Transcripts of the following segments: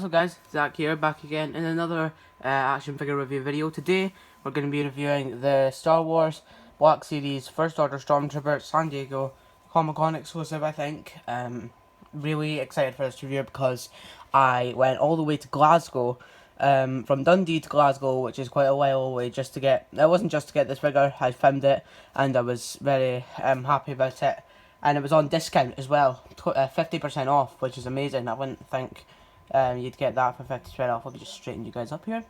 So guys, Zach here, back again in another action figure review video. Today we're going to be reviewing the Star Wars Black Series First Order Stormtrooper San Diego Comic-Con exclusive, I think. Really excited for this review because I went all the way to Glasgow, from Dundee to Glasgow, which is quite a while away, just to get, it wasn't just to get this figure, I found it and I was very happy about it. And it was on discount as well, 50% off, which is amazing. I wouldn't think you'd get that for 50% off. I'll just straighten you guys up here.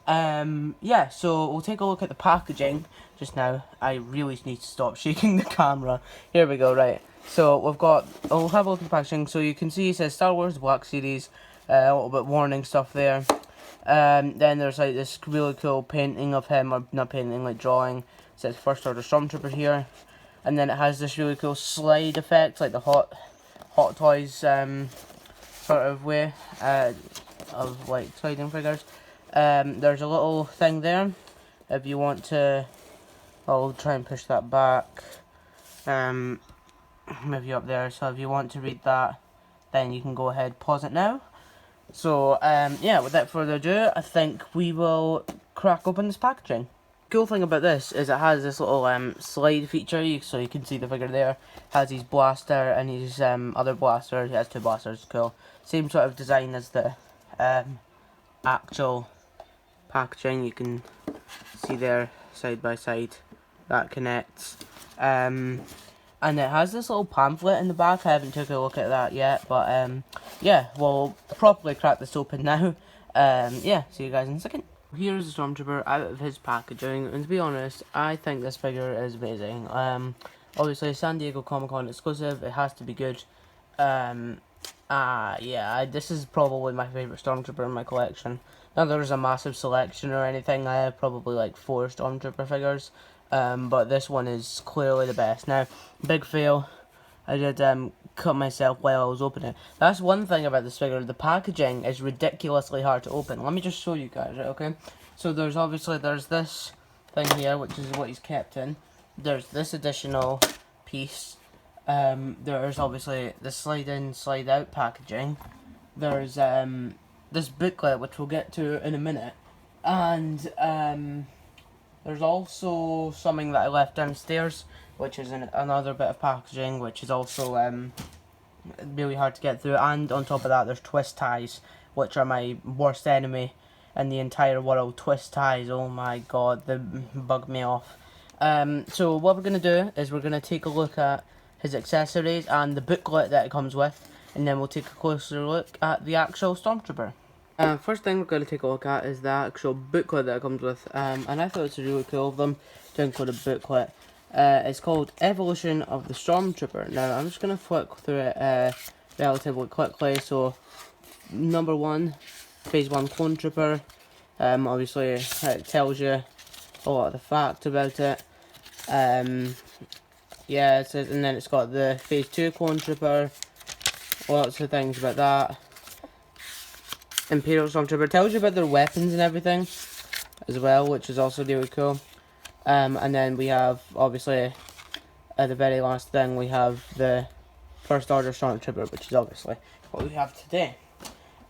Yeah, so we'll take a look at the packaging just now. I really need to stop shaking the camera. Here we go, right. So we'll have a look at the packaging. So you can see it says Star Wars Black Series, a little bit warning stuff there. Then there's like this really cool painting of him, or not painting, like drawing. It says First Order Stormtrooper here. And then it has this really cool slide effect, like the Hot Toys sort of way of like sliding figures. There's a little thing there if you want to. I'll try and push that back. Maybe up there. So if you want to read that, then you can go ahead, pause it now. So yeah, without further ado, I think we will crack open this packaging. Cool thing about this is it has this little slide feature, so you can see the figure there. Has his blaster and his other blaster. He has two blasters. Cool. Same sort of design as the actual packaging. You can see there side by side that connects. And it has this little pamphlet in the back. I haven't took a look at that yet, but yeah, we'll properly crack this open now. Yeah, see you guys in a second. Here's the Stormtrooper out of his packaging, and to be honest, I think this figure is amazing. Obviously, San Diego Comic-Con exclusive, it has to be good. Yeah, this is probably my favourite Stormtrooper in my collection. Not that there's a massive selection or anything, I have probably like 4 Stormtrooper figures, but this one is clearly the best. Now, big fail, I did cut myself while I was opening it. That's one thing about this figure, the packaging is ridiculously hard to open. Let me just show you guys, right, okay? So there's this thing here, which is what he's kept in. There's this additional piece. There's obviously the slide in, slide out packaging. There's this booklet, which we'll get to in a minute. And there's also something that I left downstairs, which is another bit of packaging, which is also really hard to get through. And on top of that, there's twist ties, which are my worst enemy in the entire world. Twist ties, oh my god, they bug me off. So what we're going to do is we're going to take a look at his accessories and the booklet that it comes with, and then we'll take a closer look at the actual Stormtrooper. First thing we're going to take a look at is the actual booklet that it comes with, and I thought it's really cool of them to include a booklet. It's called Evolution of the Stormtrooper. Now, I'm just going to flick through it relatively quickly. So, number 1, Phase 1 Clone Trooper. Obviously, it tells you a lot of the facts about it. Yeah, it says, and then it's got the Phase 2 Clone Trooper. Lots of things about that. Imperial Stormtrooper. Tells you about their weapons and everything as well, which is also really cool. And then we have, obviously, at the very last thing, we have the First Order Stormtrooper, which is obviously what we have today.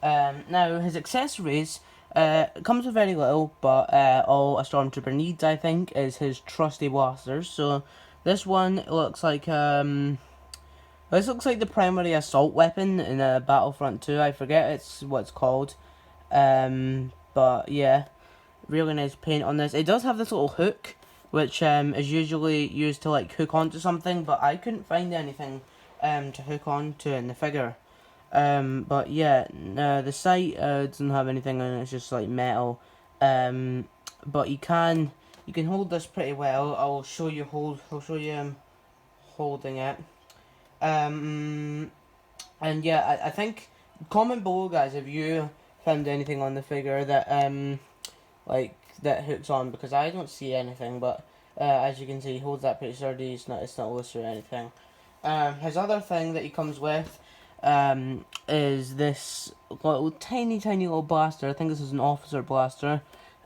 Now, his accessories, comes with very little, but all a Stormtrooper needs, I think, is his trusty blasters. So, this one looks like, this looks like the primary assault weapon in Battlefront 2. I forget what it's called. But, yeah, really nice paint on this. It does have this little hook, which is usually used to like hook onto something, but I couldn't find anything to hook onto in the figure. But yeah, the sight doesn't have anything on it. It's just like metal. But you can hold this pretty well. I'll show you holding it. And yeah, I think comment below, guys, if you found anything on the figure that that hooks on, because I don't see anything. But as you can see, he holds that pretty sturdy. It's not loose or anything. His other thing that he comes with is this little tiny little blaster. I think this is an officer blaster.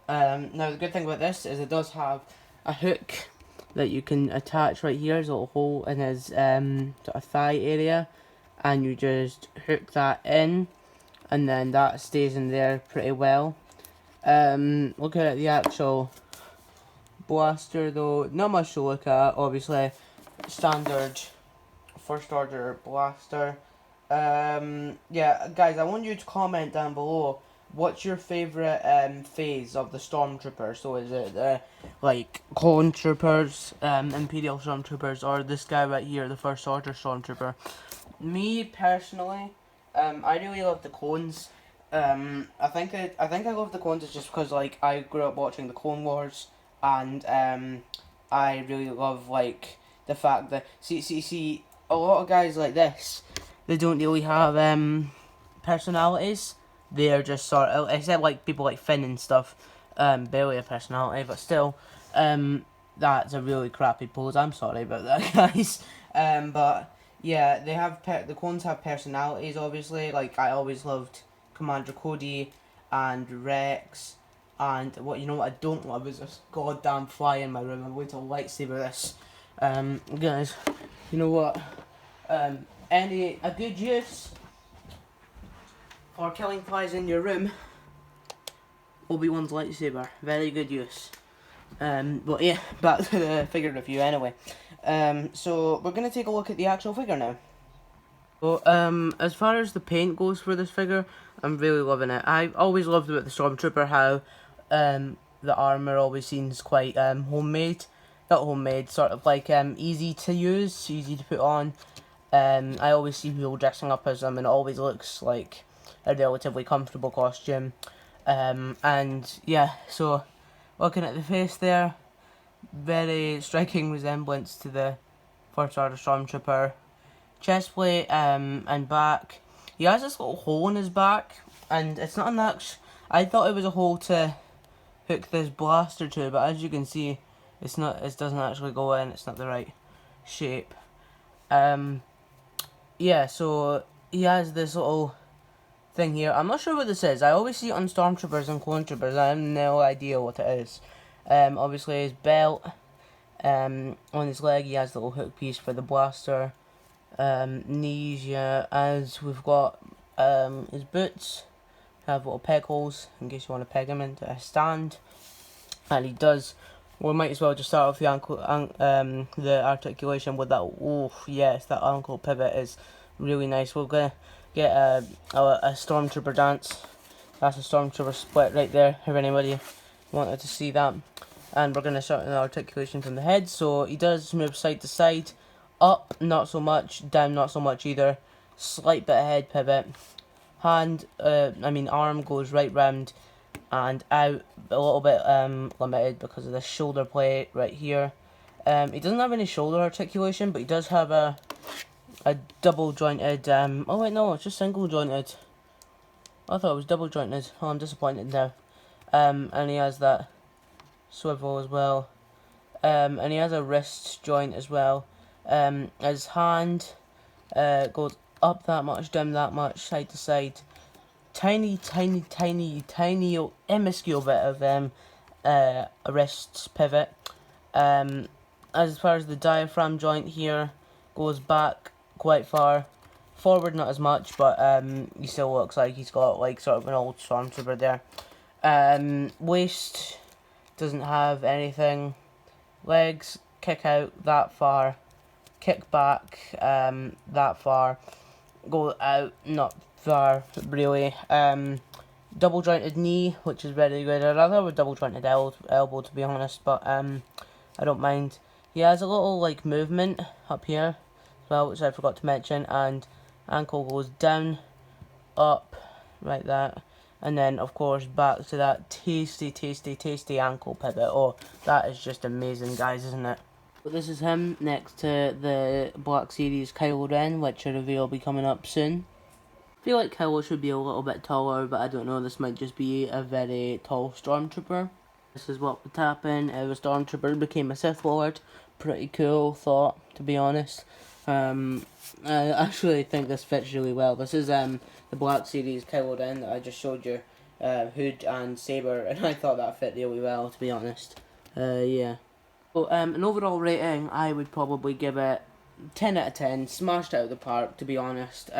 Now the good thing about this is it does have a hook that you can attach right here. There's a little hole in his sort of thigh area, and you just hook that in, and then that stays in there pretty well. Looking at the actual blaster though, not much to look at. Obviously, standard first order blaster. Yeah, guys, I want you to comment down below. What's your favourite phase of the Stormtrooper? So is it like Clone Troopers, Imperial Stormtroopers, or this guy right here, the First Order Stormtrooper? Me personally, I really love the clones. I think I love the clones just because like I grew up watching the Clone Wars, and I really love like the fact that see a lot of guys like this, they don't really have personalities. They're just sort of, except like people like Finn and stuff, barely a personality, but still, that's a really crappy pose. I'm sorry about that, guys. But yeah, they have the clones have personalities. Obviously, like I always loved Commander Cody and Rex, and what I don't love is this goddamn fly in my room. I'm going to lightsaber this. Guys, you know what? A good use for killing flies in your room, Obi-Wan's lightsaber. Very good use. But yeah, back to the figure review anyway. So we're gonna take a look at the actual figure now. So as far as the paint goes for this figure, I'm really loving it. I've always loved about the Stormtrooper how the armor always seems quite homemade. Not homemade, sort of like easy to use, easy to put on. I always see people dressing up as them, and it always looks like a relatively comfortable costume. And yeah, so looking at the face there, very striking resemblance to the First Order Stormtrooper. Chest plate and back. He has this little hole in his back, and it's not an actual. I thought it was a hole to hook this blaster to, but as you can see, it's not. It doesn't actually go in. It's not the right shape. Yeah, so he has this little thing here. I'm not sure what this is. I always see it on Stormtroopers and Clone Troopers. I have no idea what it is. Obviously his belt. On his leg he has the little hook piece for the blaster. Knees, yeah, as we've got his boots have little peg holes in case you want to peg him into a stand. And he does. We might as well just start off the the articulation with that. Oh yes, that ankle pivot is really nice. We're gonna get a Stormtrooper dance. That's a Stormtrooper split right there. If anybody wanted to see that, and we're gonna start an articulation from the head. So he does move side to side, up not so much, down not so much either. Slight bit of head pivot. Arm goes right round and out, a little bit limited because of the shoulder plate right here. He doesn't have any shoulder articulation, but he does have a double jointed. Oh wait, no, it's just single jointed. I thought it was double jointed. Oh, I'm disappointed now. And he has that swivel as well. And he has a wrist joint as well. His hand goes up that much, down that much, side to side. Tiny, minuscule bit of a wrist pivot. As far as the diaphragm joint here goes back quite far, forward not as much, but he still looks like he's got like sort of an old Stormtrooper there. Waist doesn't have anything. Legs kick out that far, kick back that far, go out not far really. Double jointed knee, which is very good. I'd rather have a double jointed elbow to be honest, but I don't mind. He has a little like movement up here as well, which I forgot to mention, and ankle goes down, up, like that, and then of course back to that tasty ankle pivot. Oh, that is just amazing, guys, isn't it? But this is him next to the Black Series Kylo Ren, which a reveal will be coming up soon. I feel like Kylo should be a little bit taller, but I don't know, this might just be a very tall Stormtrooper. This is what would happen if a Stormtrooper became a Sith Lord. Pretty cool thought, to be honest. I actually think this fits really well. This is the Black Series Kylo Ren that I just showed you, hood and saber, and I thought that fit really well, to be honest. Yeah. So, an overall rating, I would probably give it 10 out of 10, smashed out of the park, to be honest.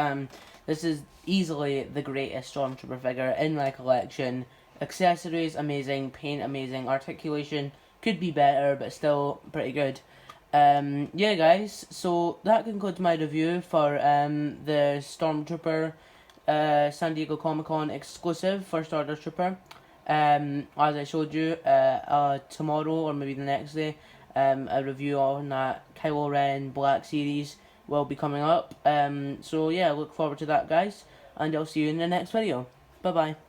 This is easily the greatest Stormtrooper figure in my collection. Accessories amazing, paint amazing, articulation could be better, but still pretty good. Yeah, guys, so that concludes my review for the Stormtrooper San Diego Comic-Con exclusive First Order Trooper. As I showed you, tomorrow or maybe the next day, a review on that Kylo Ren Black Series will be coming up. So yeah, look forward to that, guys, and I'll see you in the next video. Bye bye.